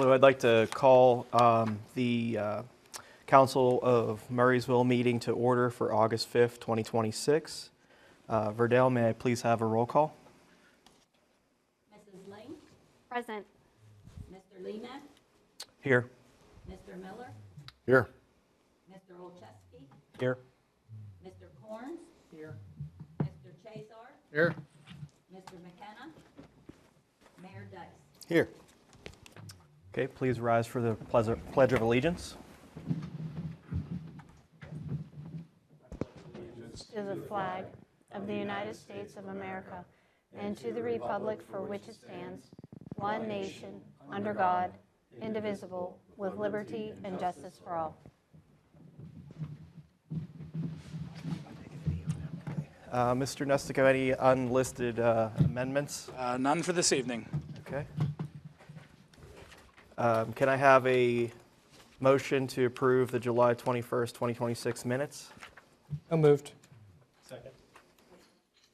Hello, I'd like to call the Council of Murraysville meeting to order for August 5th, 2026. Verdell, may I please have a roll call? Mrs. Lane, Present. Mr. Lemak, Here. Mr. Miller, Here. Mr. Olszewski, Here. Mr. Corns, Here. Mr. Chazar, Here. Mr. McKenna, Mayor Dice. Here. Okay, please rise for the Pledge of Allegiance. To the flag of the United States of America and to the republic for which it stands, one nation, under God, indivisible, with liberty and justice for all. Mr. Nestico, any unlisted amendments? None for this evening. Okay. Can I have a motion to approve the July 21st, 2026 minutes? So moved. Second.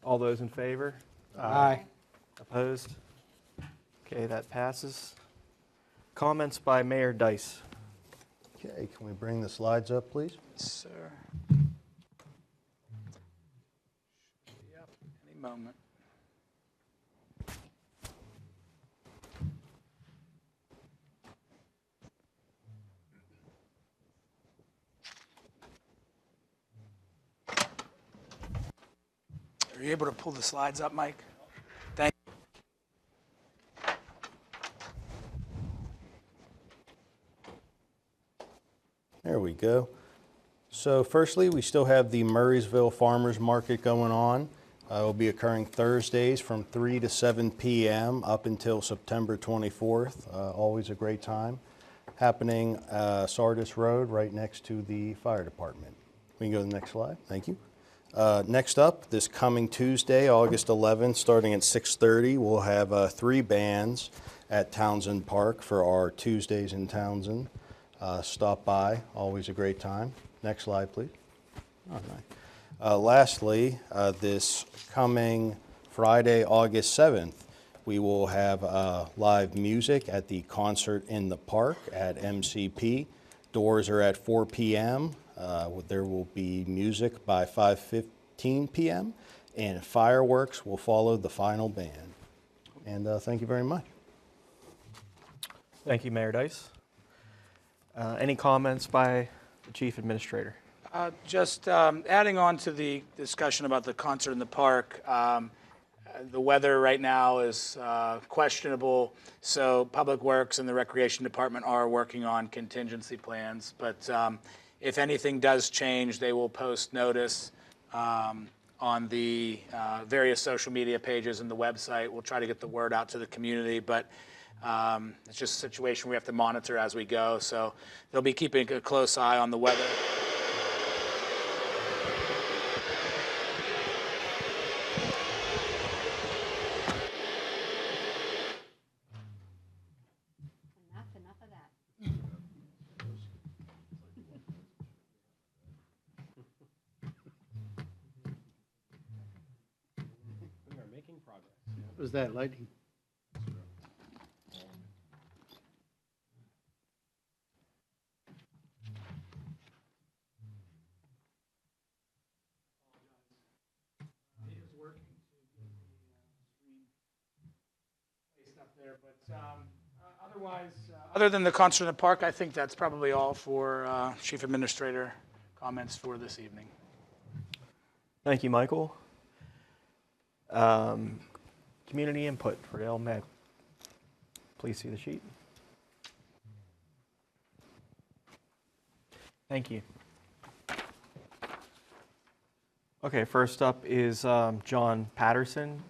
All those in favor? Aye. Opposed? Okay, that passes. Comments by Mayor Dice. Okay, can we bring the slides up, please? Sir. Yep, any moment. Are you able to pull the slides up, Mike? Thank you. There we go. So firstly, we still have the Murraysville Farmers Market going on. It will be occurring Thursdays from 3 to 7 p.m. up until September 24th. Always a great time. Happening Sardis Road, right next to the fire department. We can go to the next slide. Thank you. Next up, this coming Tuesday, August 11th, starting at 6:30, we'll have 3 bands at Townsend Park for our Tuesdays in Townsend. Stop by, always a great time. Next slide, please. All right. Lastly, this coming Friday, August 7th, we will have live music at the Concert in the Park at MCP. Doors are at 4 p.m. There will be music by 5:15 p.m. and fireworks will follow the final band. And thank you very much. Thank you, Mayor Dice. Any comments by the Chief Administrator? Just adding on to the discussion about the concert in the park, the weather right now is questionable, so Public Works and the Recreation Department are working on contingency plans. But if anything does change, they will post notice on the various social media pages and the website. We'll try to get the word out to the community, but it's just a situation we have to monitor as we go. So they'll be keeping a close eye on the weather. Enough of that. What was that, lightning? Otherwise, other than the concert in the park, I think that's probably all for Chief Administrator comments for this evening. Thank you, Michael. Community input for LMED. Please see the sheet. Thank you. Okay, first up is John Patterson.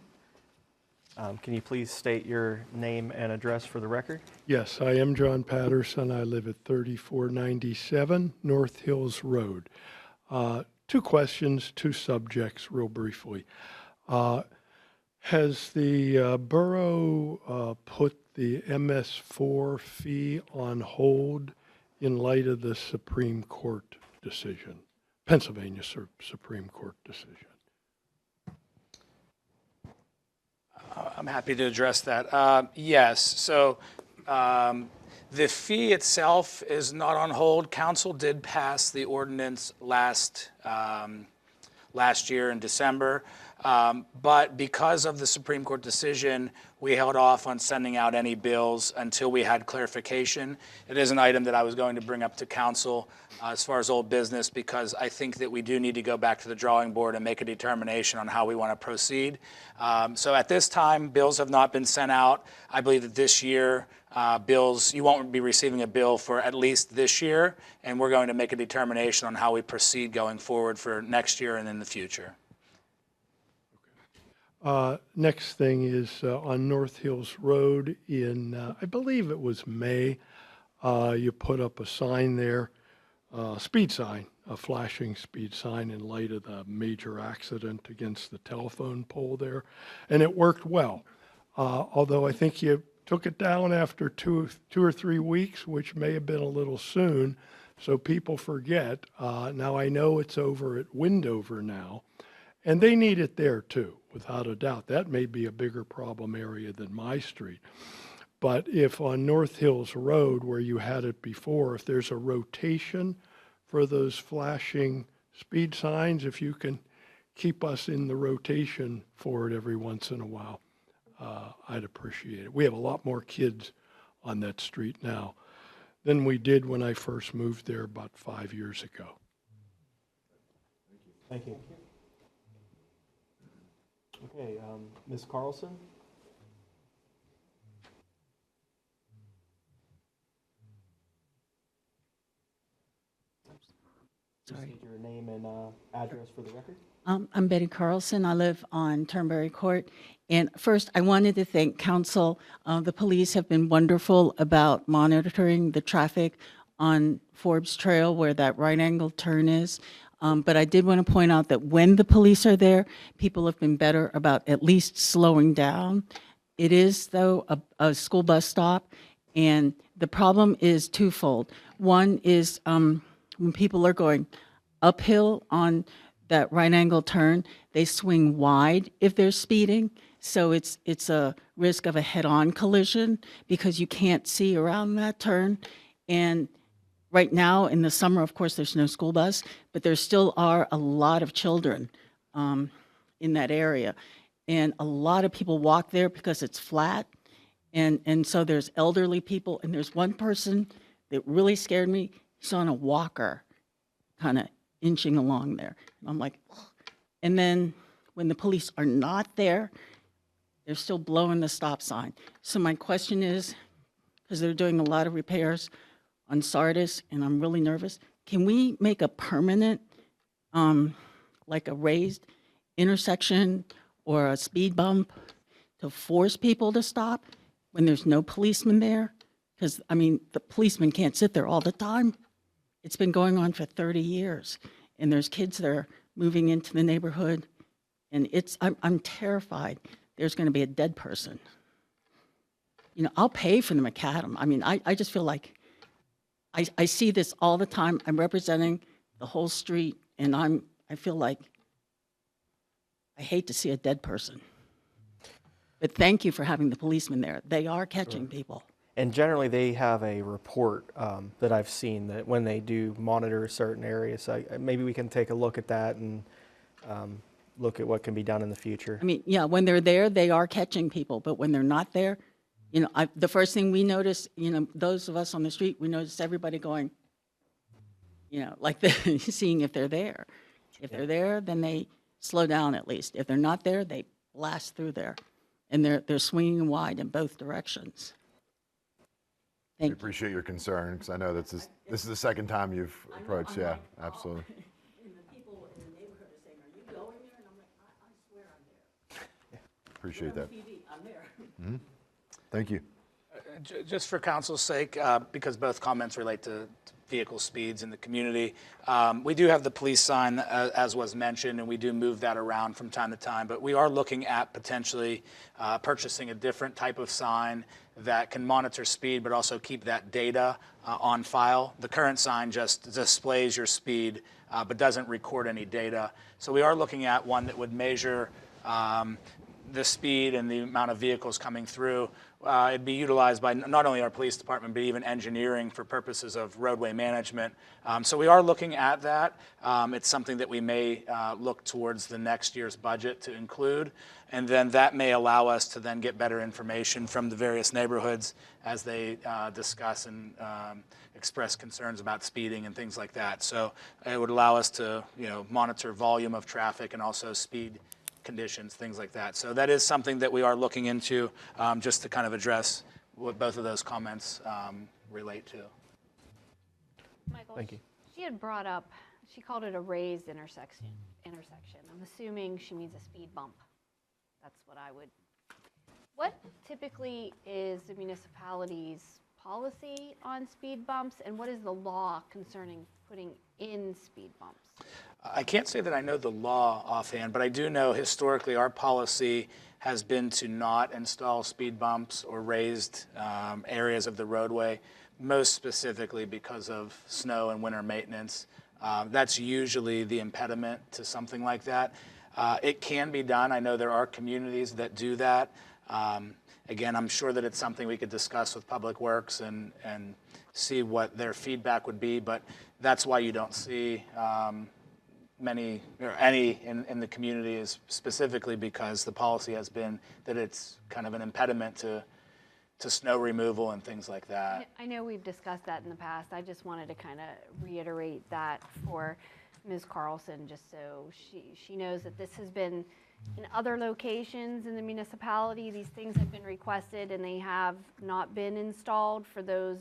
Can you please state your name and address for the record? Yes, I am John Patterson. I live at 3497 North Hills Road. 2 questions, 2 subjects, real briefly. Has the borough put the MS4 fee on hold in light of the Supreme Court decision, Pennsylvania Supreme Court decision? I'm happy to address that. Yes, so The fee itself is not on hold. Council did pass the ordinance last year in December. But because of the Supreme Court decision, we held off on sending out any bills until we had clarification. It is an item that I was going to bring up to council as far as old business, because I think that we do need to go back to the drawing board and make a determination on how we want to proceed. So at this time, bills have not been sent out. I believe that this year, you won't be receiving a bill for at least this year, and we're going to make a determination on how we proceed going forward for next year and in the future. Next thing is on North Hills Road in, I believe it was May, you put up a sign there, speed sign, a flashing speed sign in light of the major accident against the telephone pole there, and it worked well. Although I think you took it down after two or 3 weeks, which may have been a little soon, so people forget. Now I know it's over at Windover now, and they need it there too, without a doubt. That may be a bigger problem area than my street. But if on North Hills Road, where you had it before, if there's a rotation for those flashing speed signs, if you can keep us in the rotation for it every once in a while, I'd appreciate it. We have a lot more kids on that street now than we did when I first moved there about 5 years ago. Thank you. Okay, Ms. Carlson? Just Sorry. need your name and address for the record. I'm Betty Carlson. I live on Turnberry Court. And first, I wanted to thank council. The police have been wonderful about monitoring the traffic on Forbes Trail where that right angle turn is. But I did want to point out that when the police are there, people have been better about at least slowing down. It is, though, a school bus stop, and the problem is twofold. One is when people are going uphill on that right angle turn, they swing wide if they're speeding. So it's a risk of a head-on collision because you can't see around that turn. And right now in the summer, of course, there's no school bus, but there still are a lot of children in that area. And a lot of people walk there because it's flat. And so there's elderly people, and there's one person that really scared me. He's on a walker, kind of inching along there. And I'm like, ugh. And then when the police are not there, they're still blowing the stop sign. So my question is, because they're doing a lot of repairs on Sardis, and I'm really nervous, can we make a permanent, like a raised intersection or a speed bump to force people to stop when there's no policeman there? Because, I mean, the policeman can't sit there all the time. It's been going on for 30 years, and there's kids that are moving into the neighborhood, and I'm terrified there's going to be a dead person. You know, I'll pay for the macadam. I mean, I just feel like I see this all the time. I'm representing the whole street, and I feel like I hate to see a dead person. But thank you for having the policemen there. They are catching people. And generally, they have a report that I've seen that when they do monitor certain areas, so maybe we can take a look at that and look at what can be done in the future. I mean, yeah, when they're there, they are catching people, but when they're not there, you know, the first thing we notice, you know, those of us on the street, we notice everybody going, you know, like seeing if they're there. If they're there, then they slow down at least. If they're not there, they blast through there, and they're swinging wide in both directions. We Thank you. appreciate your concern, because I know this is the second time you've approached. Yeah, absolutely. And the people in the neighborhood are saying, "Are you going there?" And I'm like, "I swear I'm there." Appreciate that. TV, I'm there. Thank you. Just for council's sake, because both comments relate to vehicle speeds in the community, we do have the police sign, as was mentioned, and we do move that around from time to time, but we are looking at potentially purchasing a different type of sign that can monitor speed but also keep that data on file. The current sign just displays your speed but doesn't record any data. So we are looking at one that would measure the speed and the amount of vehicles coming through, it'd be utilized by not only our police department, but even engineering for purposes of roadway management. So we are looking at that. It's something that we may look towards the next year's budget to include. And then that may allow us to then get better information from the various neighborhoods as they discuss and express concerns about speeding and things like that. So it would allow us to, monitor volume of traffic and also speed conditions, things like that. So that is something that we are looking into, just to kind of address what both of those comments relate to. Michael, Thank you. she had brought up, she called it a raised intersection. I'm assuming she means a speed bump. That's what I would. What typically is the municipality's policy on speed bumps, and what is the law concerning putting in speed bumps? I can't say that I know the law offhand, but I do know historically our policy has been to not install speed bumps or raised areas of the roadway, most specifically because of snow and winter maintenance. That's usually the impediment to something like that. It can be done. I know there are communities that do that. Again, I'm sure that it's something we could discuss with Public Works and see what their feedback would be, but that's why you don't see many or any in the community, is specifically because the policy has been that it's kind of an impediment to snow removal and things like that. I know we've discussed that in the past. I just wanted to kind of reiterate that for Ms. Carlson, just so she knows that this has been in other locations in the municipality. These things have been requested and they have not been installed for those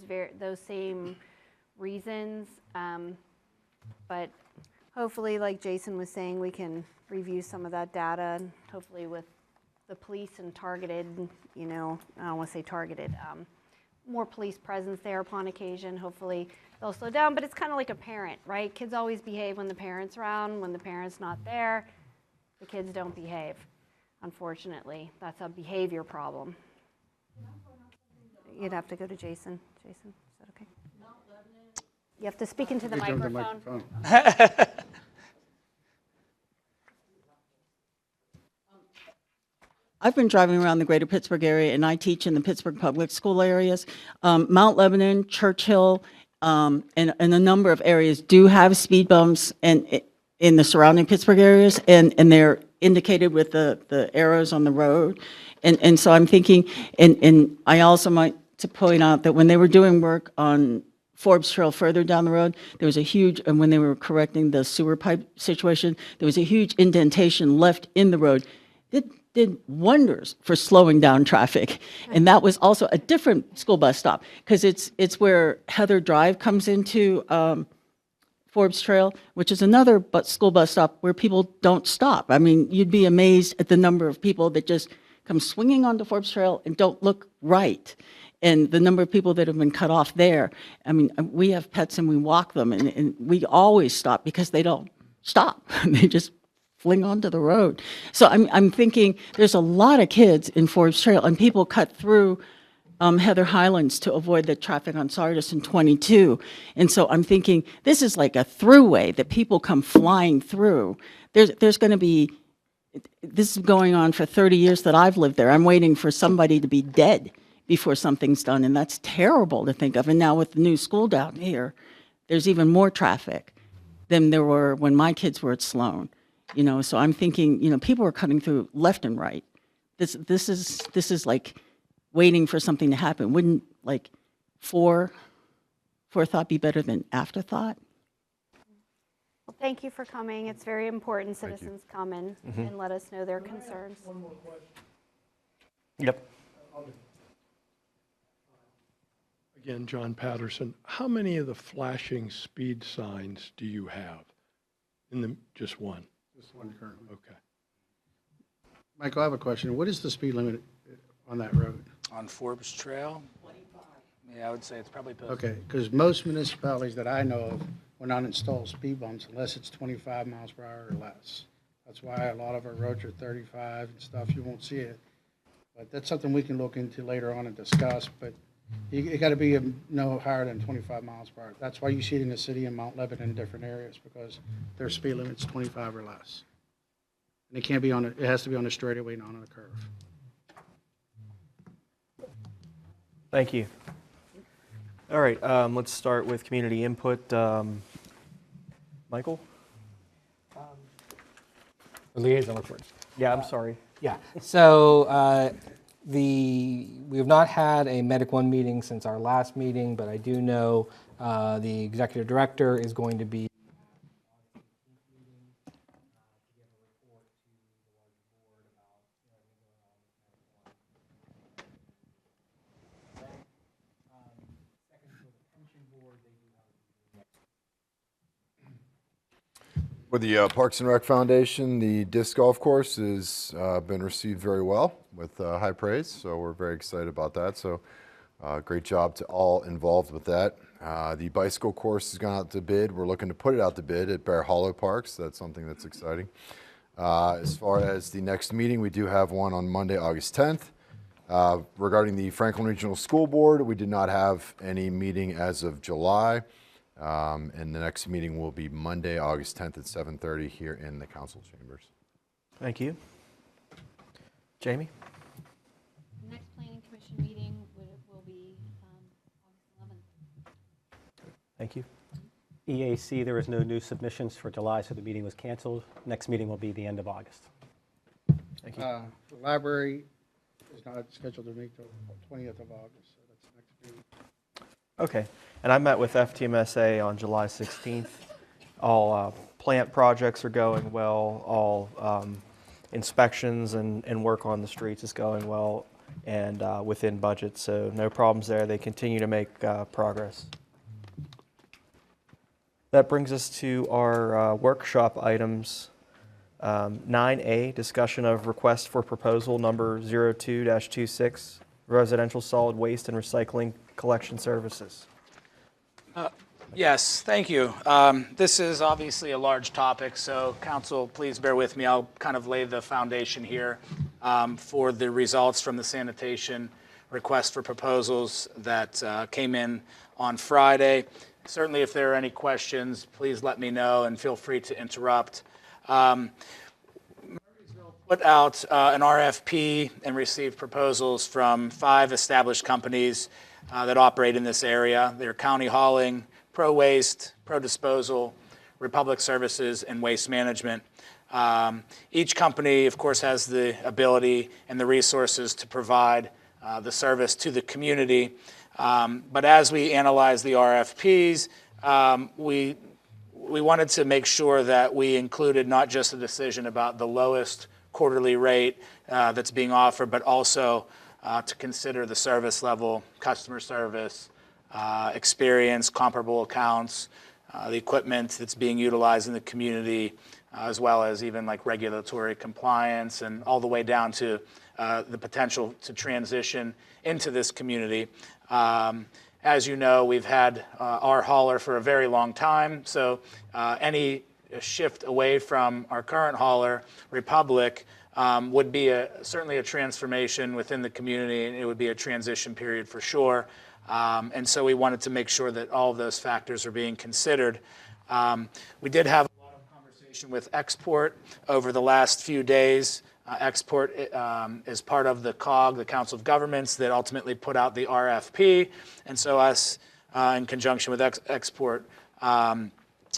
same reasons. But hopefully, like Jason was saying, we can review some of that data, and hopefully with the police and targeted, I don't want to say targeted, more police presence there upon occasion. Hopefully they'll slow down, but it's kind of like a parent, right? Kids always behave when the parent's around. When the parent's not there, the kids don't behave. Unfortunately, that's a behavior problem. You'd have to go to Jason. Jason, is that okay? You have to speak into the microphone. I've been driving around the greater Pittsburgh area, and I teach in the Pittsburgh public school areas. Mount Lebanon, Churchill, and a number of areas do have speed bumps and in the surrounding Pittsburgh areas, and they're indicated with the arrows on the road. And so I'm thinking, and I also might to point out that when they were doing work on Forbes Trail further down the road, there was a huge, and when they were correcting the sewer pipe situation, there was a huge indentation left in the road. It did wonders for slowing down traffic. And that was also a different school bus stop, because it's where Heather Drive comes into Forbes Trail, which is another school bus stop where people don't stop. I mean, you'd be amazed at the number of people that just come swinging onto Forbes Trail and don't look right. And the number of people that have been cut off there. I mean, we have pets and we walk them, and we always stop because they don't stop. They just fling onto the road. So I'm thinking there's a lot of kids in Forbes Trail, and people cut through Heather Highlands to avoid the traffic on Sardis and 22. And so I'm thinking this is like a throughway that people come flying through. There's going to be, this is going on for 30 years that I've lived there. I'm waiting for somebody to be dead before something's done, and that's terrible to think of. And now with the new school down here, there's even more traffic than there were when my kids were at Sloan. So I'm thinking, people are cutting through left and right. This is like waiting for something to happen. Wouldn't like forethought be better than afterthought? Well, thank you for coming. It's very important citizens come in and let us know their concerns. One more question. Yep. Again, John Patterson, how many of the flashing speed signs do you have? Just one? Just one currently. Okay. Michael, I have a question. What is the speed limit on that road? On Forbes Trail? 25. Yeah, I would say it's probably posted. Okay, because most municipalities that I know of will not install speed bumps unless it's 25 miles per hour or less. That's why a lot of our roads are 35 and stuff. You won't see it. But that's something we can look into later on and discuss. But you got to be no higher than 25 miles per hour. That's why you see it in the city and Mount Lebanon in different areas, because their speed limit's 25 or less. And it can't be on, it has to be on a straightaway, not on a curve. Thank you. All right, let's start with community input. Michael? Liaison reports. Yeah, I'm sorry. Yeah. So we have not had a Medic One meeting since our last meeting, but I do know the executive director is going to be With the Parks and Rec Foundation, the disc golf course has been received very well with high praise, so we're very excited about that. So great job to all involved with that. The bicycle course has gone out to bid. We're looking to put it out to bid at Bear Hollow Park, so that's something that's exciting. As far as the next meeting, we do have one on Monday, August 10th. Regarding the Franklin Regional School Board, we did not have any meeting as of July. And the next meeting will be Monday, August 10th at 7:30 here in the council chambers. Thank you. Jamie? The next planning commission meeting will be August 11th. Thank you. EAC, there was no new submissions for July, so the meeting was canceled. Next meeting will be the end of August. Thank you. The library is not scheduled to meet till 20th of August, so that's the next meeting. Okay, and I met with FTMSA on July 16th. All plant projects are going well, all inspections and work on the streets is going well and within budget, so no problems there. They continue to make progress. That brings us to our workshop items. 9A, discussion of request for proposal number 02-26, residential solid waste and recycling collection services. Yes, thank you. This is obviously a large topic, so council, please bear with me. I'll kind of lay the foundation here for the results from the sanitation request for proposals that came in on Friday. Certainly, if there are any questions, please let me know and feel free to interrupt. Murraysville put out an RFP and received proposals from 5 established companies that operate in this area. They're County Hauling, Pro Waste, Pro Disposal, Republic Services, and Waste Management. Each company, of course, has the ability and the resources to provide the service to the community. But as we analyze the RFPs, we wanted to make sure that we included not just a decision about the lowest quarterly rate that's being offered, but also to consider the service level, customer service, experience, comparable accounts, the equipment that's being utilized in the community, as well as even like regulatory compliance and all the way down to the potential to transition into this community. As you know, we've had our hauler for a very long time, so any shift away from our current hauler, Republic, would be certainly a transformation within the community, and it would be a transition period for sure. And so we wanted to make sure that all of those factors are being considered. We did have a lot of conversation with Export over the last few days. Export is part of the COG, the Council of Governments, that ultimately put out the RFP. And so us, in conjunction with Export,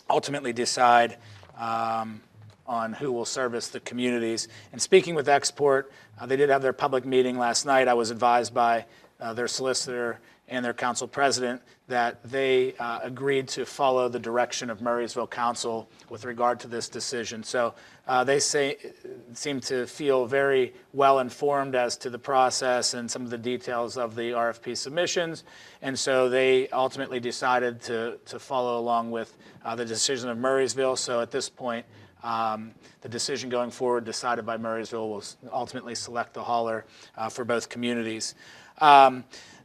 ultimately decide on who will service the communities. And speaking with Export, they did have their public meeting last night. I was advised by their solicitor and their council president that they agreed to follow the direction of Murraysville Council with regard to this decision. So they seem to feel very well informed as to the process and some of the details of the RFP submissions. And so they ultimately decided to follow along with the decision of Murraysville. So at this point, the decision going forward decided by Murraysville will ultimately select the hauler for both communities.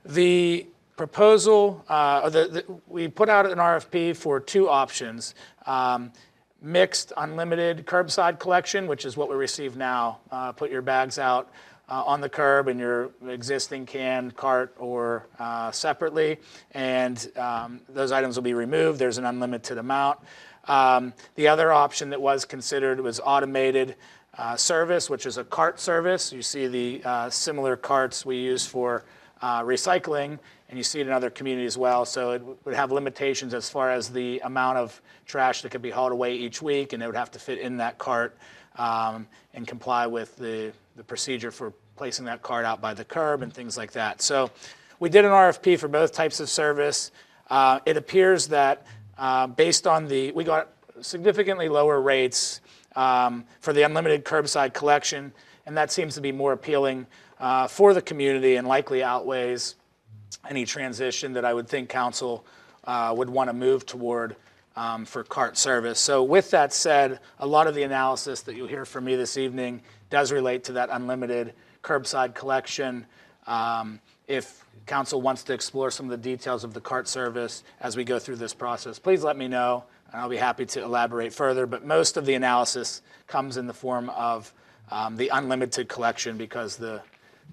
The proposal, we put out an RFP for 2 options. Mixed unlimited curbside collection, which is what we receive now. Put your bags out on the curb in your existing can, cart, or separately, and those items will be removed. There's an unlimited amount. The other option that was considered was automated service, which is a cart service. You see the similar carts we use for recycling, and you see it in other communities as well. So it would have limitations as far as the amount of trash that could be hauled away each week, and it would have to fit in that cart and comply with the procedure for placing that cart out by the curb and things like that. So we did an RFP for both types of service. It appears that based on we got significantly lower rates for the unlimited curbside collection, and that seems to be more appealing for the community and likely outweighs any transition that I would think council would want to move toward for cart service. So with that said, a lot of the analysis that you'll hear from me this evening does relate to that unlimited curbside collection. If council wants to explore some of the details of the cart service as we go through this process, please let me know, and I'll be happy to elaborate further. But most of the analysis comes in the form of the unlimited collection, because the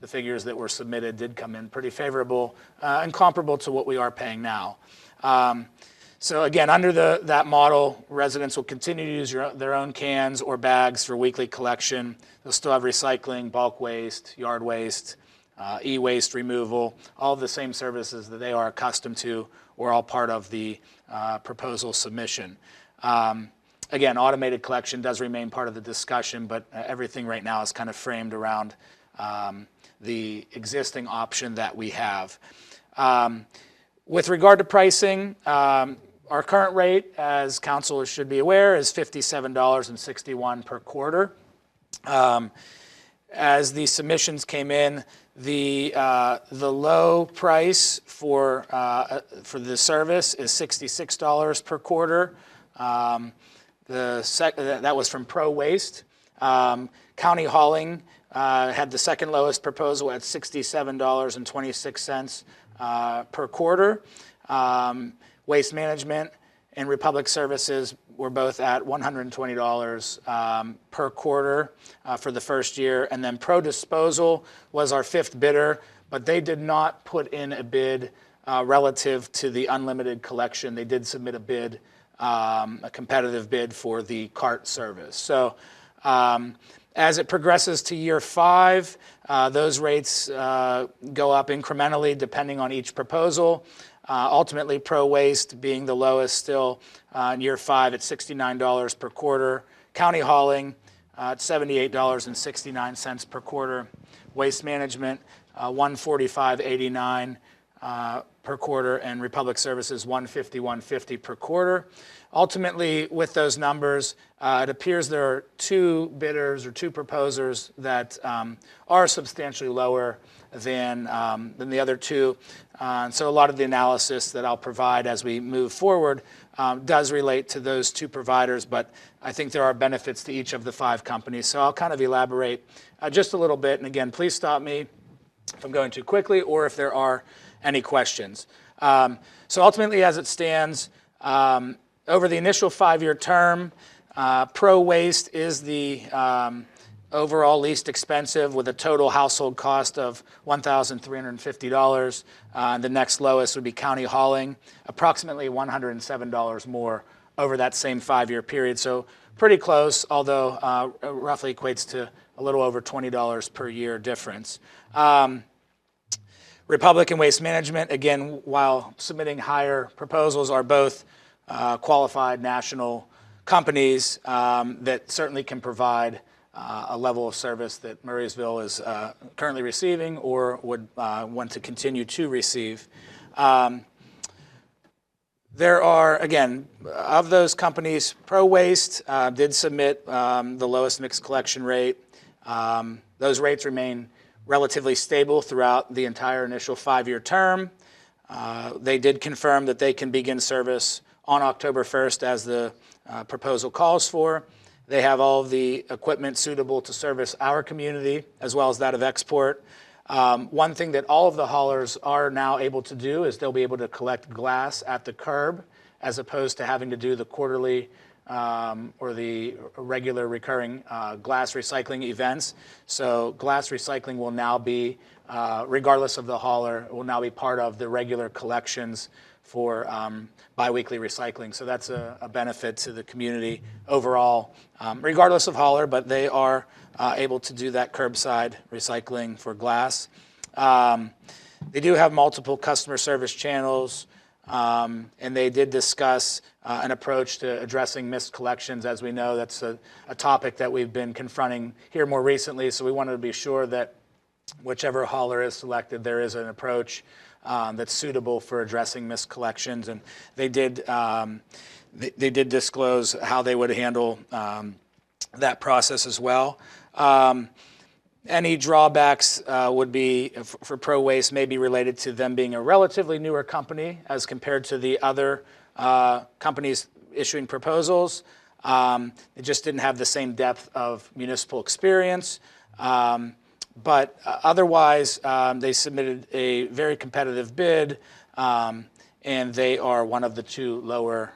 figures that were submitted did come in pretty favorable and comparable to what we are paying now. So again, under that model, residents will continue to use their own cans or bags for weekly collection. They'll still have recycling, bulk waste, yard waste, e-waste removal, all of the same services that they are accustomed to, or all part of the proposal submission. Again, automated collection does remain part of the discussion, but everything right now is kind of framed around the existing option that we have. With regard to pricing, our current rate, as council should be aware, is $57.61 per quarter. As the submissions came in, the low price for the service is $66 per quarter. That was from Pro Waste. County Hauling had the second lowest proposal at $67.26 per quarter. Waste Management and Republic Services were both at $120 per quarter for the first year. And then Pro Disposal was our fifth bidder, but they did not put in a bid relative to the unlimited collection. They did submit a bid, a competitive bid for the cart service. So as it progresses to year 5, those rates go up incrementally depending on each proposal. Ultimately, Pro Waste being the lowest still in year 5 at $69 per quarter. County Hauling at $78.69 per quarter. Waste Management, $145.89 per quarter, and Republic Services, $151.50 per quarter. Ultimately, with those numbers, it appears there are 2 bidders or 2 proposers that are substantially lower than the other 2. And so a lot of the analysis that I'll provide as we move forward does relate to those 2 providers, but I think there are benefits to each of the 5 companies. So I'll kind of elaborate just a little bit. And again, please stop me if I'm going too quickly or if there are any questions. So ultimately, as it stands, over the initial 5-year term, Pro Waste is the overall least expensive, with a total household cost of $1,350. The next lowest would be County Hauling, approximately $107 more over that same 5-year period. So pretty close, although roughly equates to a little over $20 per year difference. Republic and Waste Management, again, while submitting higher proposals, are both qualified national companies that certainly can provide a level of service that Murraysville is currently receiving or would want to continue to receive. There are, again, of those companies, Pro Waste did submit the lowest mixed collection rate. Those rates remain relatively stable throughout the entire initial 5-year term. They did confirm that they can begin service on October 1st as the proposal calls for. They have all of the equipment suitable to service our community as well as that of Export. One thing that all of the haulers are now able to do is they'll be able to collect glass at the curb as opposed to having to do the quarterly or the regular recurring glass recycling events. So glass recycling will now be, regardless of the hauler, will now be part of the regular collections for biweekly recycling. So that's a benefit to the community overall, regardless of hauler, but they are able to do that curbside recycling for glass. They do have multiple customer service channels, and they did discuss an approach to addressing missed collections. As we know, that's a topic that we've been confronting here more recently, so we wanted to be sure that whichever hauler is selected, there is an approach that's suitable for addressing missed collections. And they did disclose how they would handle that process as well. Any drawbacks would be, for Pro Waste, may be related to them being a relatively newer company as compared to the other companies issuing proposals. It just didn't have the same depth of municipal experience. But otherwise, they submitted a very competitive bid, and they are one of the 2 lower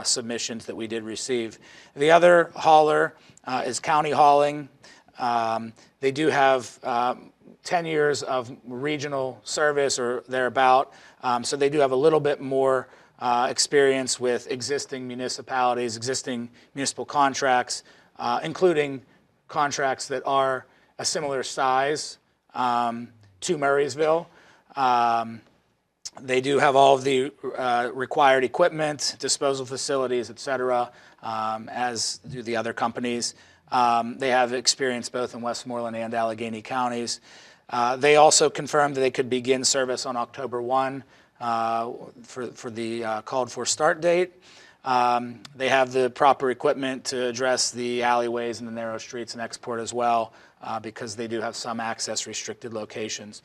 submissions that we did receive. The other hauler is County Hauling. They do have 10 years of regional service or thereabout, so they do have a little bit more experience with existing municipalities, existing municipal contracts, including contracts that are a similar size to Murraysville. They do have all of the required equipment, disposal facilities, et cetera, as do the other companies. They have experience both in Westmoreland and Allegheny counties. They also confirmed that they could begin service on October 1 for the called for start date. They have the proper equipment to address the alleyways and the narrow streets and export as well, because they do have some access restricted locations.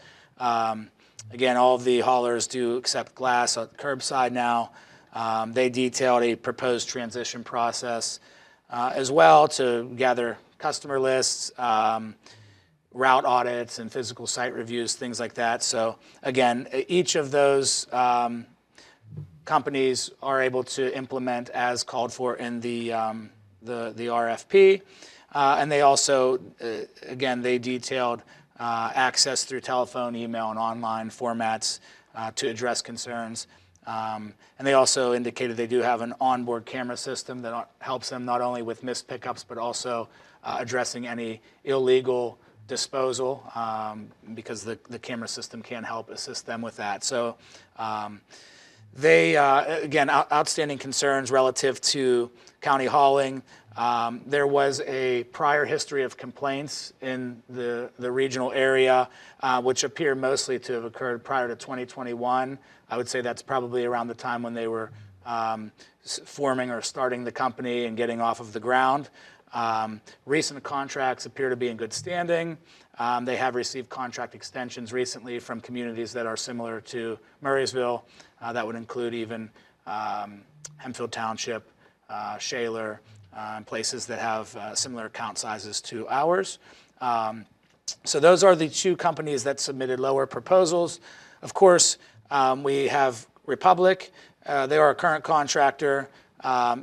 Again, all of the haulers do accept glass at curbside now. They detailed a proposed transition process as well to gather customer lists, route audits and physical site reviews, things like that. So again, each of those companies are able to implement as called for in the RFP. And they also, again, they detailed access through telephone, email, and online formats to address concerns. And they also indicated they do have an onboard camera system that helps them not only with missed pickups, but also addressing any illegal disposal, because the camera system can help assist them with that. So they, again, outstanding concerns relative to county hauling. There was a prior history of complaints in the regional area, which appear mostly to have occurred prior to 2021. I would say that's probably around the time when they were forming or starting the company and getting off of the ground. Recent contracts appear to be in good standing. They have received contract extensions recently from communities that are similar to Murraysville. That would include even Hempfield Township, Shaler, and places that have similar account sizes to ours. So those are the 2 companies that submitted lower proposals. Of course, we have Republic. They are a current contractor.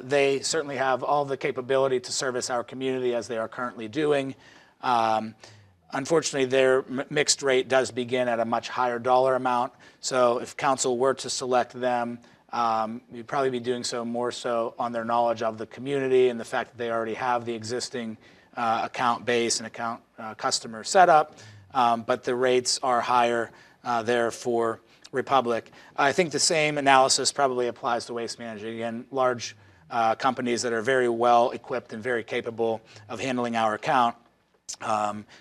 They certainly have all the capability to service our community as they are currently doing. Unfortunately, their mixed rate does begin at a much higher dollar amount. So if council were to select them, you'd probably be doing so more so on their knowledge of the community and the fact that they already have the existing account base and account customer setup, but the rates are higher there for Republic. I think the same analysis probably applies to Waste Management. Again, large companies that are very well equipped and very capable of handling our account,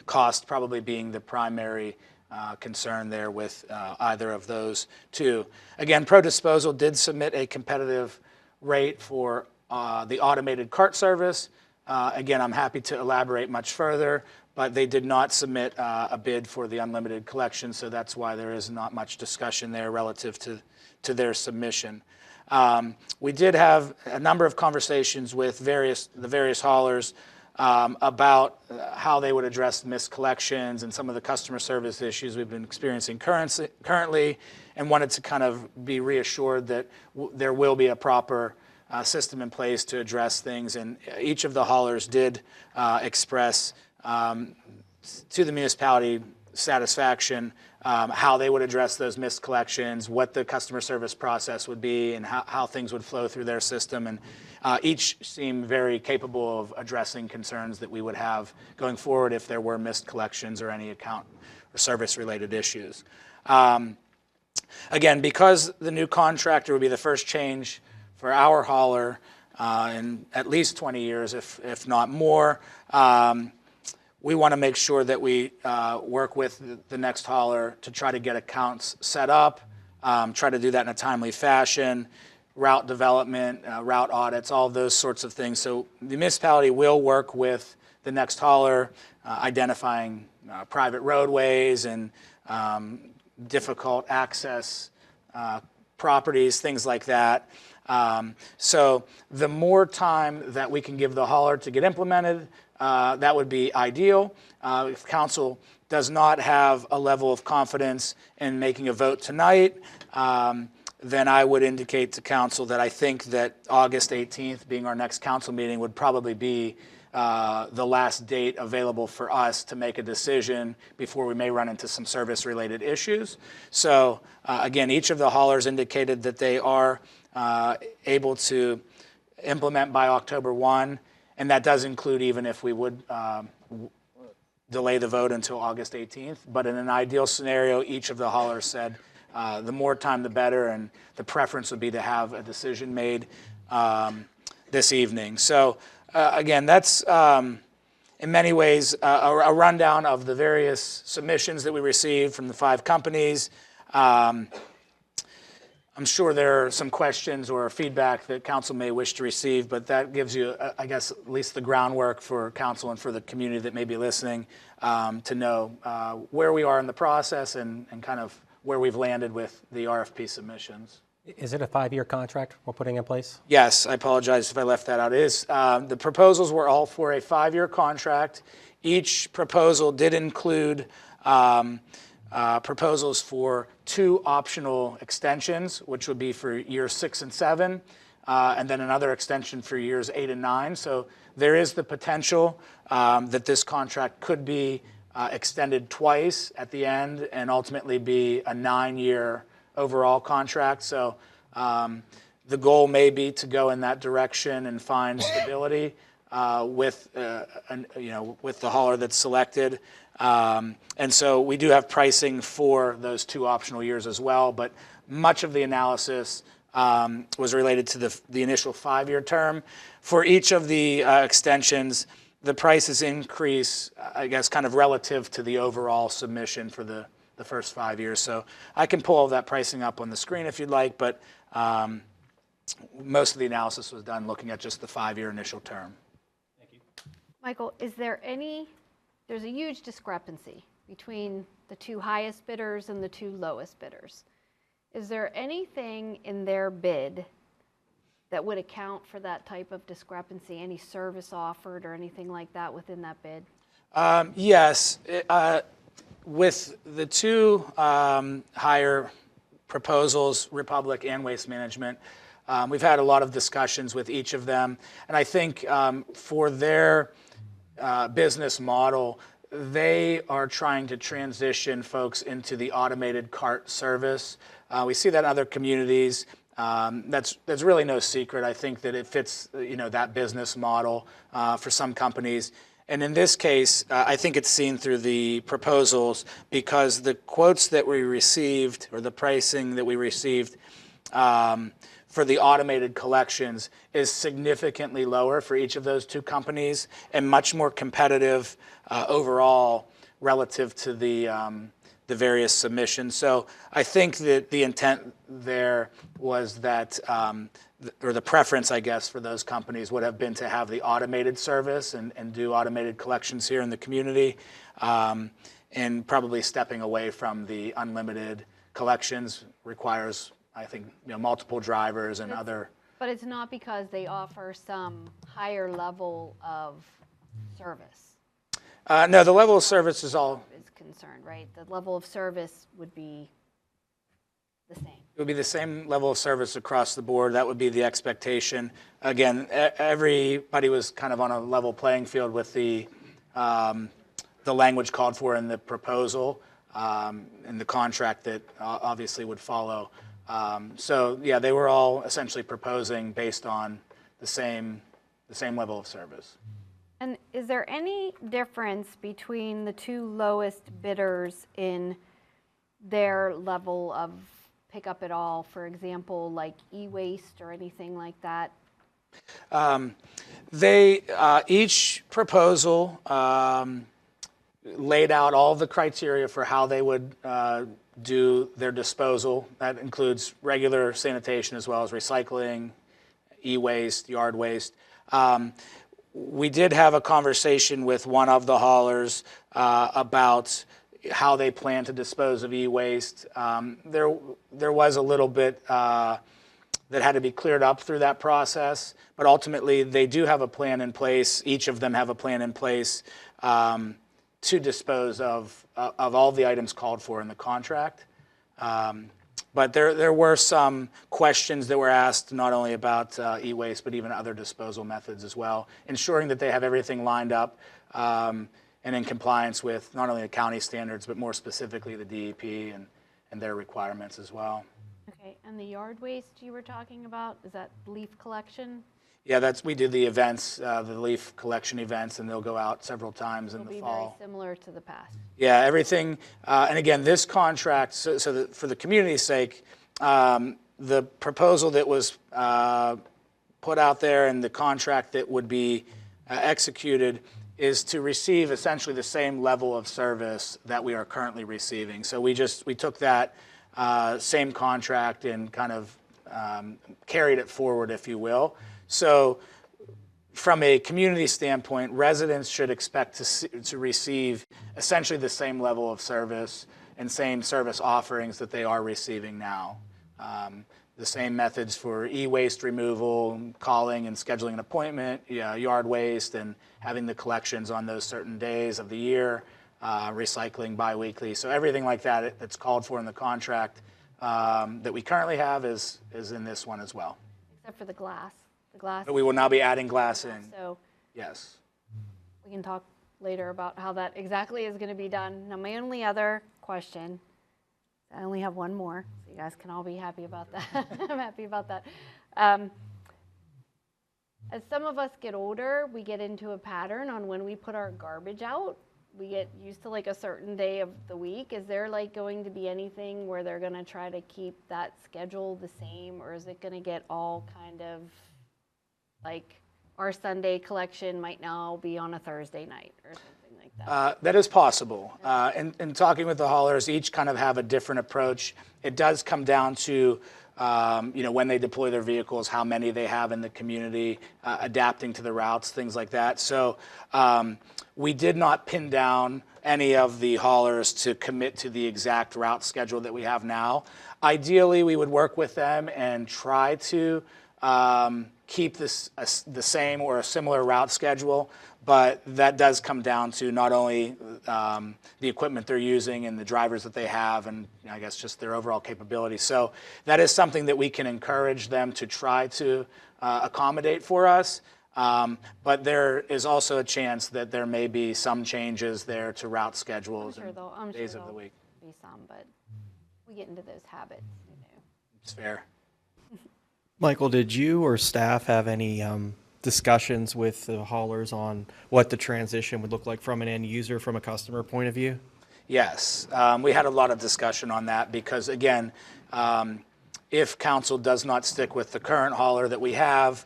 cost probably being the primary concern there with either of those 2. Again, Pro Disposal did submit a competitive rate for the automated cart service. Again, I'm happy to elaborate much further, but they did not submit a bid for the unlimited collection, so that's why there is not much discussion there relative to their submission. We did have a number of conversations with the various haulers about how they would address missed collections and some of the customer service issues we've been experiencing currently, and wanted to kind of be reassured that there will be a proper system in place to address things, and each of the haulers did express to the municipality satisfaction how they would address those missed collections, what the customer service process would be, and how things would flow through their system. And each seemed very capable of addressing concerns that we would have going forward if there were missed collections or any account or service-related issues. Again, because the new contractor would be the first change for our hauler in at least 20 years, if not more, we want to make sure that we work with the next hauler to try to get accounts set up, try to do that in a timely fashion, route development, route audits, all of those sorts of things. So the municipality will work with the next hauler, identifying private roadways and difficult access properties, things like that. So the more time that we can give the hauler to get implemented, that would be ideal. If council does not have a level of confidence in making a vote tonight, then I would indicate to council that I think that August 18th, being our next council meeting, would probably be the last date available for us to make a decision before we may run into some service-related issues. So again, each of the haulers indicated that they are able to implement by October 1, and that does include even if we would delay the vote until August 18th. But in an ideal scenario, each of the haulers said the more time the better, and the preference would be to have a decision made this evening. So again, that's in many ways a rundown of the various submissions that we received from the 5 companies. I'm sure there are some questions or feedback that council may wish to receive, but that gives you, I guess, at least the groundwork for council and for the community that may be listening to know where we are in the process and kind of where we've landed with the RFP submissions. Is it a 5-year contract we're putting in place? Yes, I apologize if I left that out. It is. The proposals were all for a 5-year contract. Each proposal did include proposals for 2 optional extensions, which would be for years 6 and 7, and then another extension for years 8 and 9. So there is the potential that this contract could be extended twice at the end and ultimately be a 9-year overall contract. So the goal may be to go in that direction and find stability with with the hauler that's selected. And so we do have pricing for those 2 optional years as well, but much of the analysis was related to the initial 5-year term. For each of the extensions, the prices increase, I guess, kind of relative to the overall submission for the first 5 years. So I can pull all that pricing up on the screen if you'd like, but most of the analysis was done looking at just the 5-year initial term. Michael, there's a huge discrepancy between the 2 highest bidders and the 2 lowest bidders. Is there anything in their bid that would account for that type of discrepancy? Any service offered or anything like that within that bid? Yes. With the 2 higher proposals, Republic and Waste Management, we've had a lot of discussions with each of them. And I think for their business model, they are trying to transition folks into the automated cart service. We see that in other communities. That's really no secret. I think that it fits, that business model for some companies. And in this case, I think it's seen through the proposals because the quotes that we received or the pricing that we received for the automated collections is significantly lower for each of those 2 companies and much more competitive overall relative to the various submissions. So I think that the intent there was that, or the preference, I guess, for those companies would have been to have the automated service and do automated collections here in the community, and probably stepping away from the unlimited collections requires, I think, multiple drivers and other. But it's not because they offer some higher level of service. No, the level of service is all. Is concerned, right? The level of service would be the same. It would be the same level of service across the board. That would be the expectation. Again, everybody was kind of on a level playing field with the language called for in the proposal and the contract that obviously would follow. So yeah, they were all essentially proposing based on the same level of service. And is there any difference between the two lowest bidders in their level of pickup at all? For example, like e-waste or anything like that? Each proposal laid out all the criteria for how they would do their disposal. That includes regular sanitation as well as recycling, e-waste, yard waste. We did have a conversation with one of the haulers about how they plan to dispose of e-waste. There was a little bit that had to be cleared up through that process, but ultimately they do have a plan in place. Each of them have a plan in place to dispose of all the items called for in the contract. But there were some questions that were asked not only about e-waste, but even other disposal methods as well, ensuring that they have everything lined up and in compliance with not only the county standards, but more specifically the DEP and their requirements as well. Okay, and the yard waste you were talking about, is that leaf collection? Yeah, we do the events, the leaf collection events, and they'll go out several times in It'll the be fall. very similar to the past. Yeah, everything, and again, this contract, so that for the community's sake, the proposal that was put out there and the contract that would be executed is to receive essentially the same level of service that we are currently receiving. So we took that same contract and kind of carried it forward, if you will. So from a community standpoint, residents should expect to receive essentially the same level of service and same service offerings that they are receiving now. The same methods for e-waste removal, calling and scheduling an appointment, yard waste, and having the collections on those certain days of the year, recycling biweekly. So everything like that that's called for in the contract that we currently have is in this one as well. Except for the glass. The glass. But we will now be adding glass in. So Yes. we can talk later about how that exactly is going to be done. Now, my only other question, I only have one more, so you guys can all be happy about that. I'm happy about that. As some of us get older, we get into a pattern on when we put our garbage out. We get used to like a certain day of the week. Is there like going to be anything where they're going to try to keep that schedule the same, or is it going to get all kind of like our Sunday collection might now be on a Thursday night or something like that? That is possible. And talking with the haulers, each kind of have a different approach. It does come down to when they deploy their vehicles, how many they have in the community, adapting to the routes, things like that. So we did not pin down any of the haulers to commit to the exact route schedule that we have now. Ideally, we would work with them and try to keep this the same or a similar route schedule, but that does come down to not only the equipment they're using and the drivers that they have, and I guess just their overall capability. So that is something that we can encourage them to try to accommodate for us. But there is also a chance that there may be some changes there to route schedules and days of the week. Be some, but we get into those habits. It's fair. Michael, did you or staff have any discussions with the haulers on what the transition would look like from an end user, from a customer point of view? Yes, we had a lot of discussion on that because, again, if council does not stick with the current hauler that we have,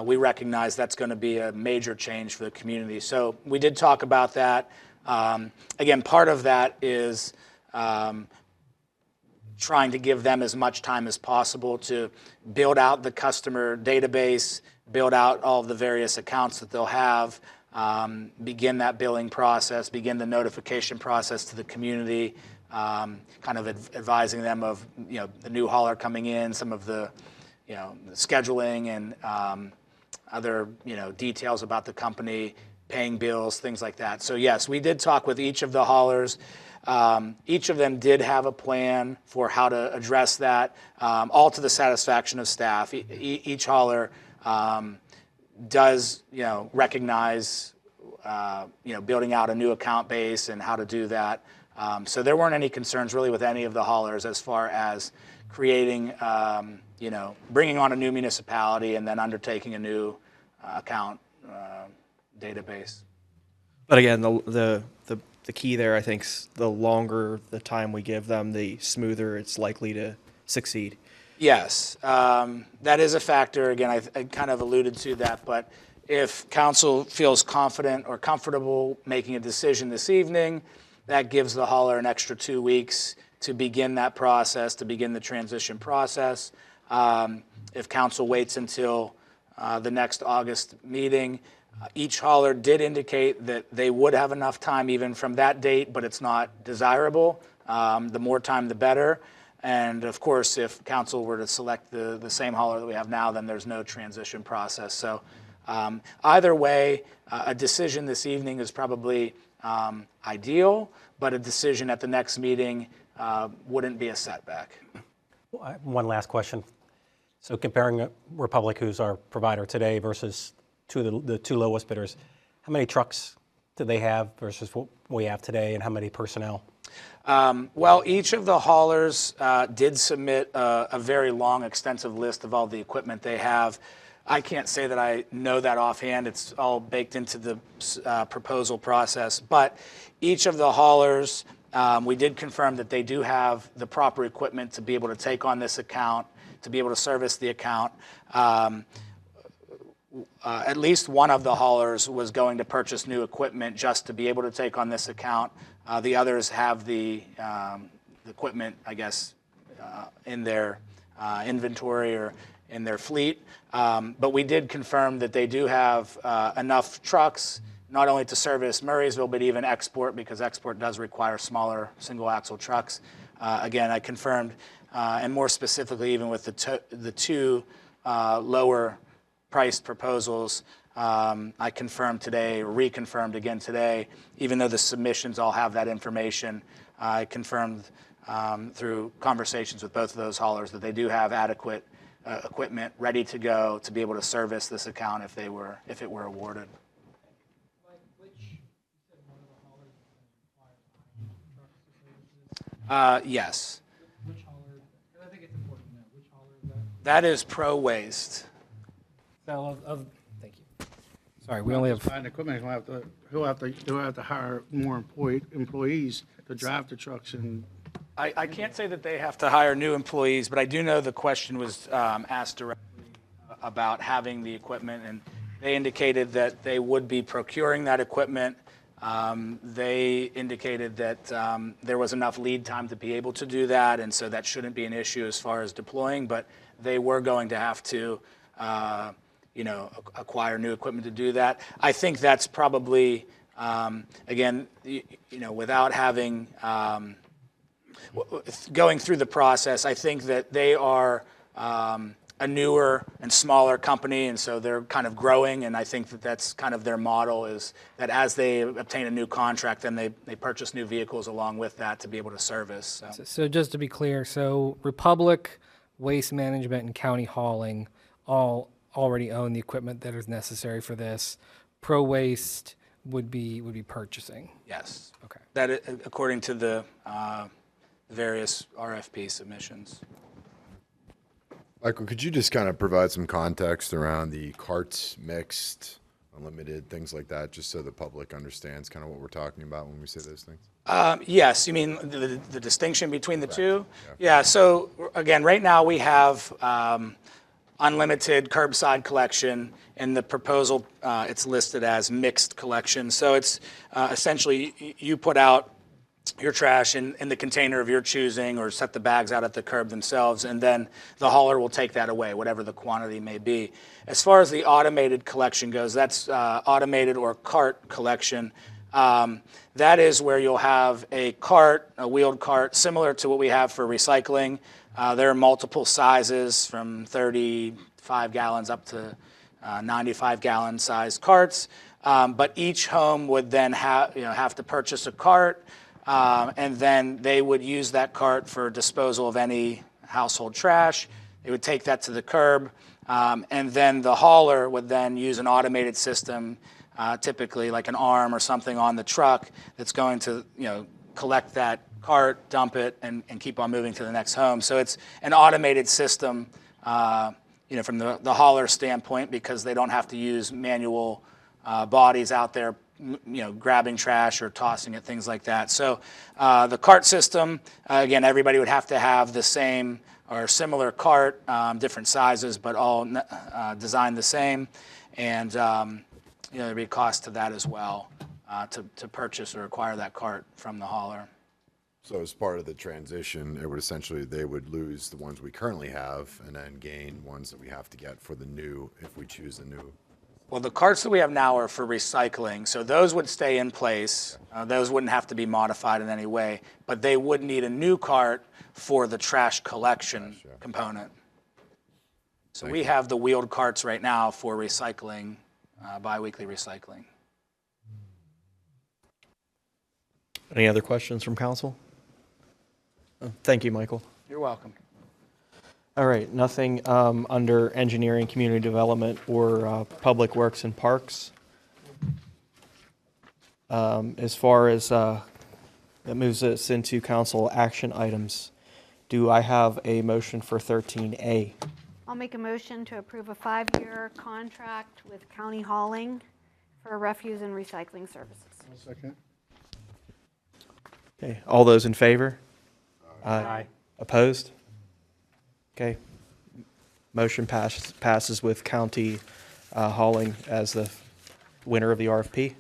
we recognize that's going to be a major change for the community. So we did talk about that. Again, part of that is trying to give them as much time as possible to build out the customer database, build out all of the various accounts that they'll have, begin that billing process, begin the notification process to the community, kind of advising them of the new hauler coming in, some of the the scheduling and other details about the company, paying bills, things like that. So yes, we did talk with each of the haulers. Each of them did have a plan for how to address that, all to the satisfaction of staff. Each hauler does, recognize, building out a new account base and how to do that. So there weren't any concerns really with any of the haulers as far as creating, bringing on a new municipality and then undertaking a new account database. But again, the key there, I think, is the longer the time we give them, the smoother it's likely to succeed. Yes, that is a factor. Again, I kind of alluded to that, but if council feels confident or comfortable making a decision this evening, that gives the hauler an extra 2 weeks to begin that process, to begin the transition process. If council waits until the next August meeting, each hauler did indicate that they would have enough time even from that date, but it's not desirable. The more time, the better. And of course, if council were to select the same hauler that we have now, then there's no transition process. So either way, a decision this evening is probably ideal, but a decision at the next meeting wouldn't be a setback. One last question. So comparing Republic, who's our provider today, versus the two lowest bidders, how many trucks do they have versus what we have today, and how many personnel? Well, each of the haulers did submit a very long, extensive list of all the equipment they have. I can't say that I know that offhand. It's all baked into the proposal process. But each of the haulers, we did confirm that they do have the proper equipment to be able to take on this account, to be able to service the account. At least one of the haulers was going to purchase new equipment just to be able to take on this account. The others have the equipment, I guess, in their inventory or in their fleet. But we did confirm that they do have enough trucks, not only to service Murraysville, but even export, because export does require smaller single-axle trucks. Again, I confirmed, and more specifically, even with the two lower-priced proposals, I confirmed today, reconfirmed again today, even though the submissions all have that information, I confirmed through conversations with both of those haulers that they do have adequate equipment ready to go to be able to service this account if it were awarded. Yes. Which hauler? I think it's important to know which hauler is that. That is Pro Waste. So thank you. Sorry, we only have. Buying equipment, he'll have to hire more employees to drive the trucks and. I can't say that they have to hire new employees, but I do know the question was asked directly about having the equipment, and they indicated that they would be procuring that equipment. They indicated that there was enough lead time to be able to do that, and so that shouldn't be an issue as far as deploying, but they were going to have to acquire new equipment to do that. I think that's probably, again, without having, going through the process, I think that they are a newer and smaller company, and so they're kind of growing, and I think that that's kind of their model, is that as they obtain a new contract, then they purchase new vehicles along with that to be able to service. So just to be clear, so Republic, Waste Management, and County Hauling all already own the equipment that is necessary for this. Pro Waste would be purchasing. Yes. Okay. That according to the various RFP submissions. Michael, could you just kind of provide some context around the carts, mixed, unlimited, things like that, just so the public understands kind of what we're talking about when we say those things? Yes, you mean the distinction between the two? Yeah, so again, right now we have unlimited curbside collection. In the proposal, it's listed as mixed collection. So it's essentially you put out your trash in the container of your choosing, or set the bags out at the curb themselves, and then the hauler will take that away, whatever the quantity may be. As far as the automated collection goes, that's automated or cart collection. That is where you'll have a cart, a wheeled cart, similar to what we have for recycling. There are multiple sizes from 35 gallons up to 95-gallon sized carts. But each home would then have to purchase a cart. and then they would use that cart for disposal of any household trash. They would take that to the curb, and then the hauler would then use an automated system, typically like an arm or something on the truck that's going to, collect that cart, dump it, and keep on moving to the next home. So it's an automated system, from the hauler standpoint, because they don't have to use manual bodies out there, grabbing trash or tossing it, things like that. So the cart system, again, everybody would have to have the same or similar cart, different sizes, but all designed the same. And there'd be a cost to that as well, to purchase or acquire that cart from the hauler. So as part of the transition, it would essentially, they would lose the ones we currently have and then gain ones that we have to get for the new, if we choose the new. Well, the carts that we have now are for recycling, so those would stay in place. Those wouldn't have to be modified in any way, but they would need a new cart for the trash collection component. So we have the wheeled carts right now for recycling, biweekly recycling. Any other questions from council? Thank you, Michael. You're welcome. All right, nothing under engineering, community development, or public works and parks. As far as that moves us into council action items, do I have a motion for 13A? I'll make a motion to approve a 5-year contract with County Hauling for refuse and recycling services. Second. Okay, all those in favor? Aye. Opposed? Okay. Motion passes with County Hauling as the winner of the RFP.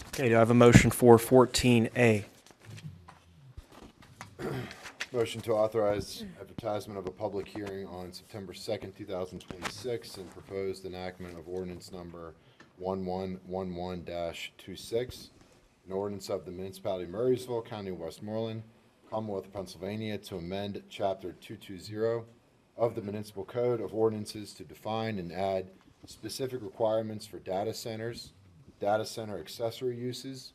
Okay, do I have a motion for 14A? Motion to authorize advertisement of a public hearing on September 2nd, 2026, and proposed enactment of ordinance number 1111-26, an ordinance of the Municipality of Murraysville, County of Westmoreland, Commonwealth of Pennsylvania, to amend Chapter 220 of the Municipal Code of Ordinances to define and add specific requirements for data centers, data center accessory uses,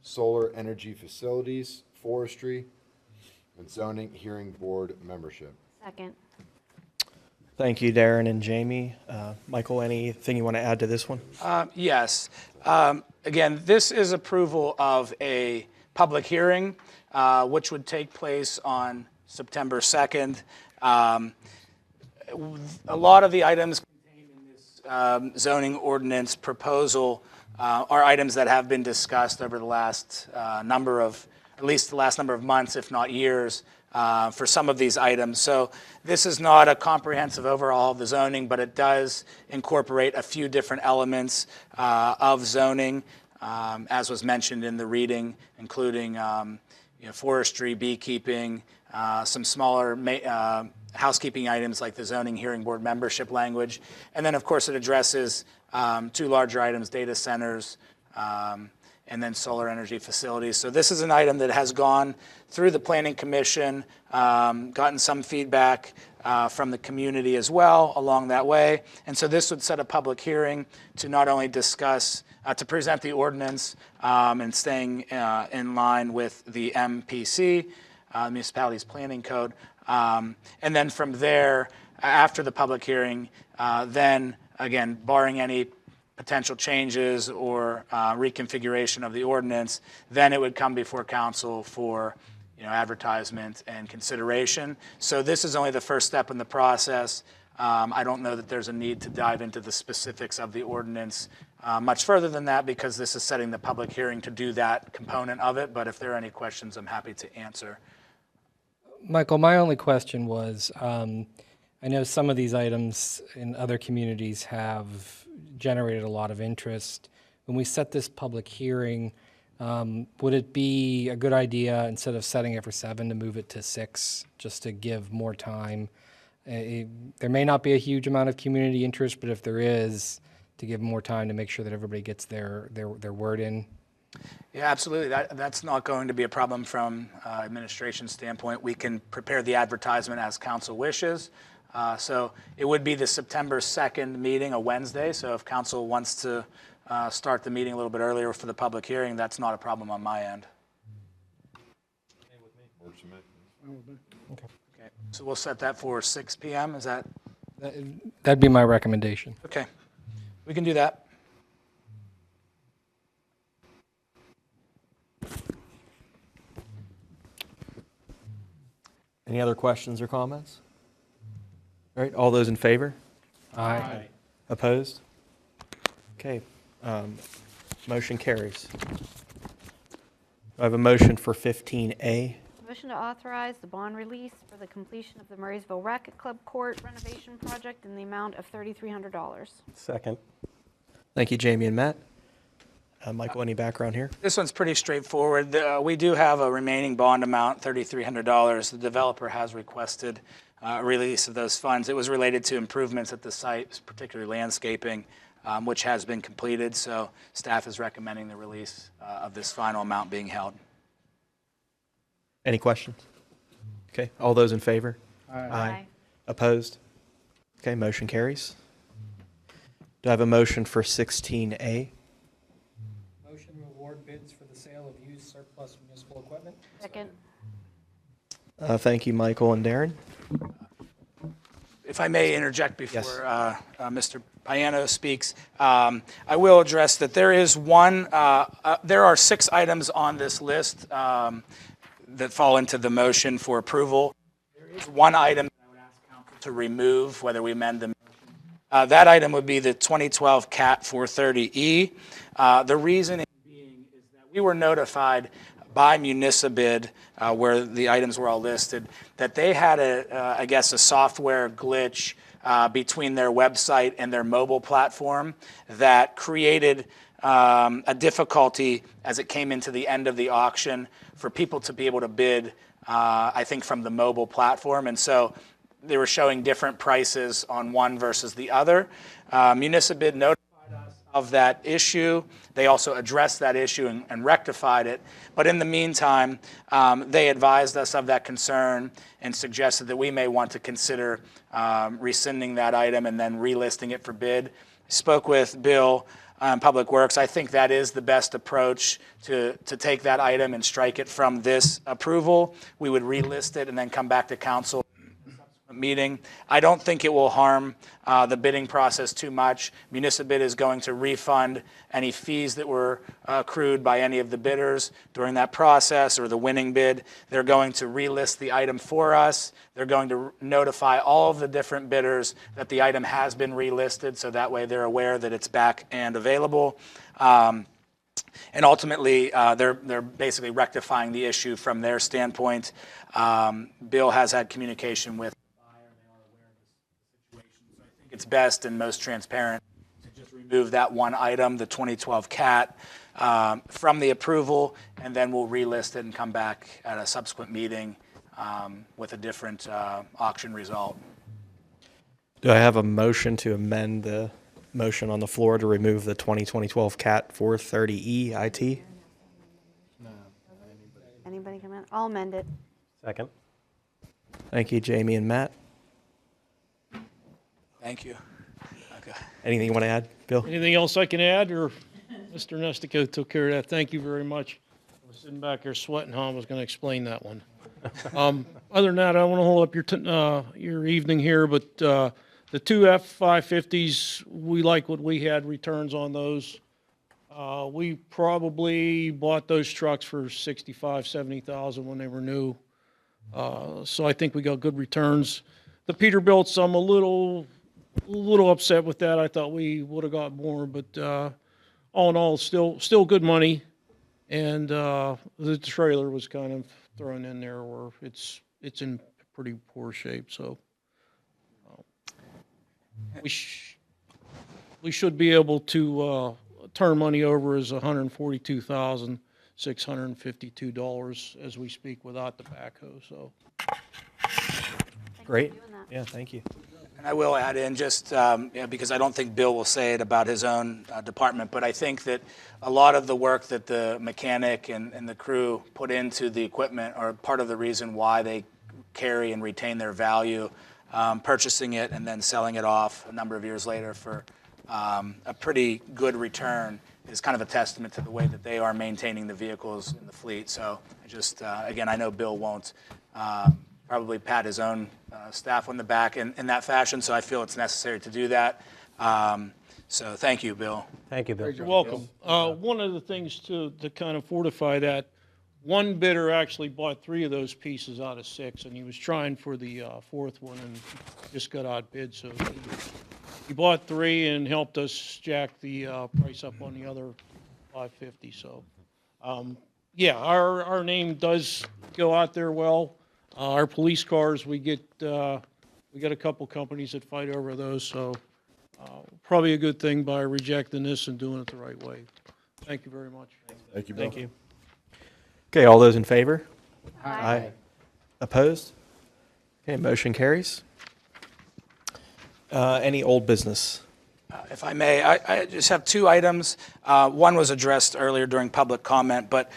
solar energy facilities, forestry, and zoning hearing board membership. Second. Thank you, Darren and Jamie. Michael, anything you want to add to this one? Yes. Again, this is approval of a public hearing, which would take place on September 2nd. A lot of the items contained in this zoning ordinance proposal are items that have been discussed over the last at least the last number of months, if not years, for some of these items. So this is not a comprehensive overhaul of the zoning, but it does incorporate a few different elements of zoning, as was mentioned in the reading, including forestry, beekeeping, some smaller housekeeping items like the zoning hearing board membership language. And then, of course, it addresses 2 larger items, data centers, and then solar energy facilities. So this is an item that has gone through the Planning Commission, gotten some feedback from the community as well along that way. And so this would set a public hearing to not only discuss, to present the ordinance and staying in line with the MPC, Municipalities Planning Code. And then from there, after the public hearing, then again, barring any potential changes or reconfiguration of the ordinance, then it would come before council for advertisement and consideration. So this is only the first step in the process. I don't know that there's a need to dive into the specifics of the ordinance much further than that, because this is setting the public hearing to do that component of it. But if there are any questions, I'm happy to answer. Michael, my only question was, I know some of these items in other communities have generated a lot of interest. When we set this public hearing, would it be a good idea, instead of setting it for 7, to move it to 6, just to give more time? There may not be a huge amount of community interest, but if there is, to give more time to make sure that everybody gets their word in. Yeah, absolutely. That's not going to be a problem from administration standpoint. We can prepare the advertisement as council wishes. So it would be the September 2nd meeting, a Wednesday. So if council wants to start the meeting a little bit earlier for the public hearing, that's not a problem on my end. Okay, so we'll set that for 6 p.m. Is that That'd be my recommendation. okay? We can do that. Any other questions or comments? All right, all those in favor? Aye. Opposed? Okay, motion carries. I have a motion for 15A. Motion to authorize the bond release for the completion of the Murraysville Racket Club Court renovation project in the amount of $3,300. Second. Thank you, Jamie and Matt. Michael, any background here? This one's pretty straightforward. We do have a remaining bond amount, $3,300. The developer has requested a release of those funds. It was related to improvements at the site, particularly landscaping, which has been completed. So staff is recommending the release of this final amount being held. Any questions? Okay, all those in favor? Aye. Opposed? Okay, motion carries. Do I have a motion for 16A? Motion to award bids for the sale of used surplus municipal equipment. Second. Thank you, Michael and Darren. If I may interject before Yes. Mr. Payano speaks, I will address that there is there are 6 items on this list that fall into the motion for approval. There is one item that I would ask council to remove, whether we amend the motion. That item would be the 2012 CAT 430E. The reason being is that we were notified by Municipid, where the items were all listed, that they had I guess, a software glitch between their website and their mobile platform that created a difficulty as it came into the end of the auction for people to be able to bid, I think, from the mobile platform. And so they were showing different prices on one versus the other. Municipid notified us of that issue. They also addressed that issue and rectified it. But in the meantime, they advised us of that concern and suggested that we may want to consider rescinding that item and then relisting it for bid. I spoke with Bill Public Works. I think that is the best approach to take that item and strike it from this approval. We would relist it and then come back to council meeting. I don't think it will harm the bidding process too much. Municipid is going to refund any fees that were accrued by any of the bidders during that process or the winning bid. They're going to relist the item for us. They're going to notify all of the different bidders that the item has been relisted, so that way they're aware that it's back and available. And ultimately, they're basically rectifying the issue from their standpoint. Bill has had communication with it's best and most transparent to just remove that one item, the 2012 CAT, from the approval, and then we'll relist it and come back at a subsequent meeting with a different auction result. Do I have a motion to amend the motion on the floor to remove the 2012 CAT 430E IT? Anybody come in? I'll amend it. Second. Thank you, Jamie and Matt. Thank you. Okay. Anything you want to add, Bill? Anything else I can add, or Mr. Nestico took care of that? Thank you very much. I was sitting back here sweating how I was going to explain that one. Other than that, I don't want to hold up your evening here, but the two F-550s, we like what we had returns on those. We probably bought those trucks for $65,000, $70,000 when they were new. So I think we got good returns. The Peterbilts, I'm a little upset with that. I thought we would have got more, but all in all, still good money. And the trailer was kind of thrown in there where it's in pretty poor shape. So we should be able to turn money over as $142,652 as we speak without the backhoe. So Great. Yeah, thank you. And I will add in just because I don't think Bill will say it about his own department, but I think that a lot of the work that the mechanic and the crew put into the equipment are part of the reason why they carry and retain their value, purchasing it and then selling it off a number of years later for a pretty good return is kind of a testament to the way that they are maintaining the vehicles in the fleet. So I just, again, I know Bill won't probably pat his own staff on the back in that fashion, so I feel it's necessary to do that. So thank you, Bill. Thank you, Bill. You're welcome. One of the things to kind of fortify that, one bidder actually bought 3 of those pieces out of 6, and he was trying for the 4th one and just got outbid. So he bought 3 and helped us jack the price up on the other 550. So, yeah, our name does go out there well. Our police cars, we got a couple companies that fight over those. So. Probably a good thing by rejecting this and doing it the right way. Thank you very much. Thank you, Bill. Thank you. Okay, all those in favor? Aye. Opposed? Okay, motion carries. Any old business? If I may, I just have 2 items. One was addressed earlier during public comment, but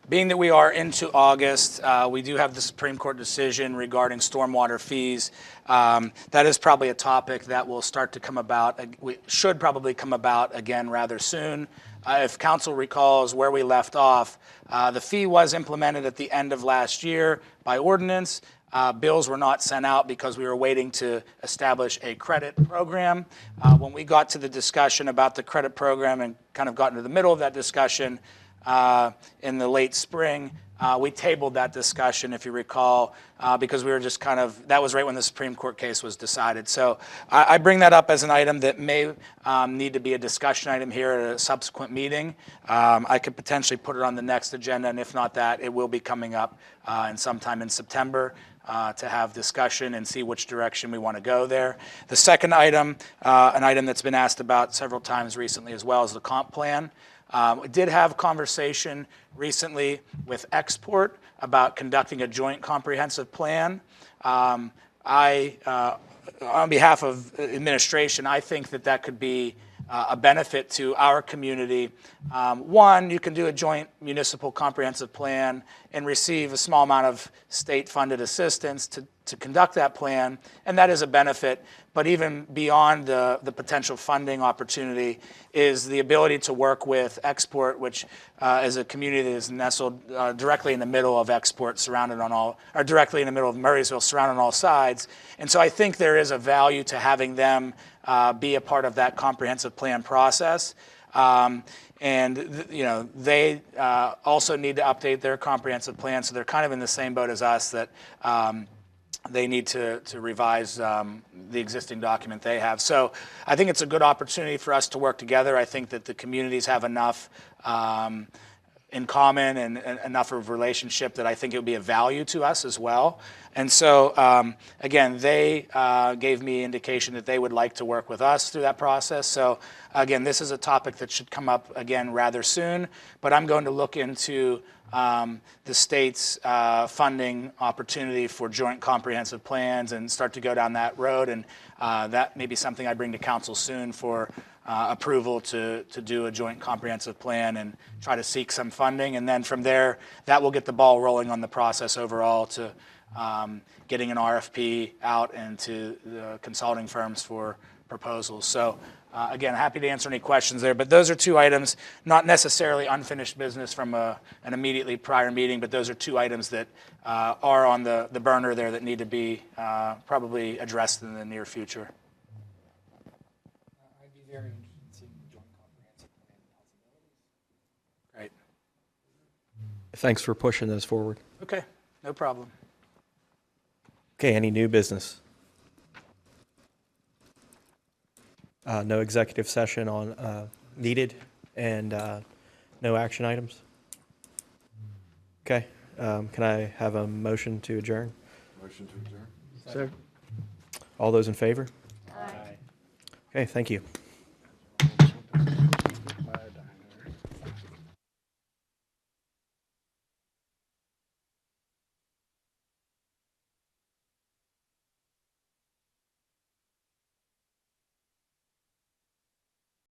being that we are into August, we do have the Supreme Court decision regarding stormwater fees. That is probably a topic that will start to come about. We should probably come about again rather soon. If council recalls where we left off, the fee was implemented at the end of last year by ordinance. Bills were not sent out because we were waiting to establish a credit program. When we got to the discussion about the credit program and kind of got into the middle of that discussion in the late spring, we tabled that discussion, if you recall, because we were just kind of, that was right when the Supreme Court case was decided. So I bring that up as an item that may need to be a discussion item here at a subsequent meeting. I could potentially put it on the next agenda, and if not that, it will be coming up in sometime in September to have discussion and see which direction we want to go there. The second item, an item that's been asked about several times recently as well, is the comp plan. We did have conversation recently with Export about conducting a joint comprehensive plan. On behalf of administration, I think that could be a benefit to our community. One, you can do a joint municipal comprehensive plan and receive a small amount of state-funded assistance to conduct that plan, and that is a benefit. But even beyond the potential funding opportunity is the ability to work with Export, which is a community that is nestled directly in the middle of Export, surrounded on all, or directly in the middle of Murraysville, surrounded on all sides. And so I think there is a value to having them be a part of that comprehensive plan process. And you know, they also need to update their comprehensive plan, so they're kind of in the same boat as us, that they need to revise the existing document they have. So I think it's a good opportunity for us to work together. I think that the communities have enough in common and enough of a relationship that I think it would be of value to us as well. And so, again, they gave me indication that they would like to work with us through that process. So, again, this is a topic that should come up again rather soon, but I'm going to look into the state's funding opportunity for joint comprehensive plans and start to go down that road. And that may be something I bring to council soon for approval to do a joint comprehensive plan and try to seek some funding. And then from there, that will get the ball rolling on the process overall to getting an RFP out and to the consulting firms for proposals. So again, happy to answer any questions there, but those are 2 items, not necessarily unfinished business from an immediately prior meeting, but those are 2 items that are on the burner there that need to be probably addressed in the near future. I'd be very interested in seeing the joint comprehensive plan possibilities. Great. Thanks for pushing those forward. Okay, no problem. Okay, any new business? No executive session on needed, and no action items? Okay, can I have a motion to adjourn? Motion to adjourn. Sir? All those in favor? Aye. Okay, thank you.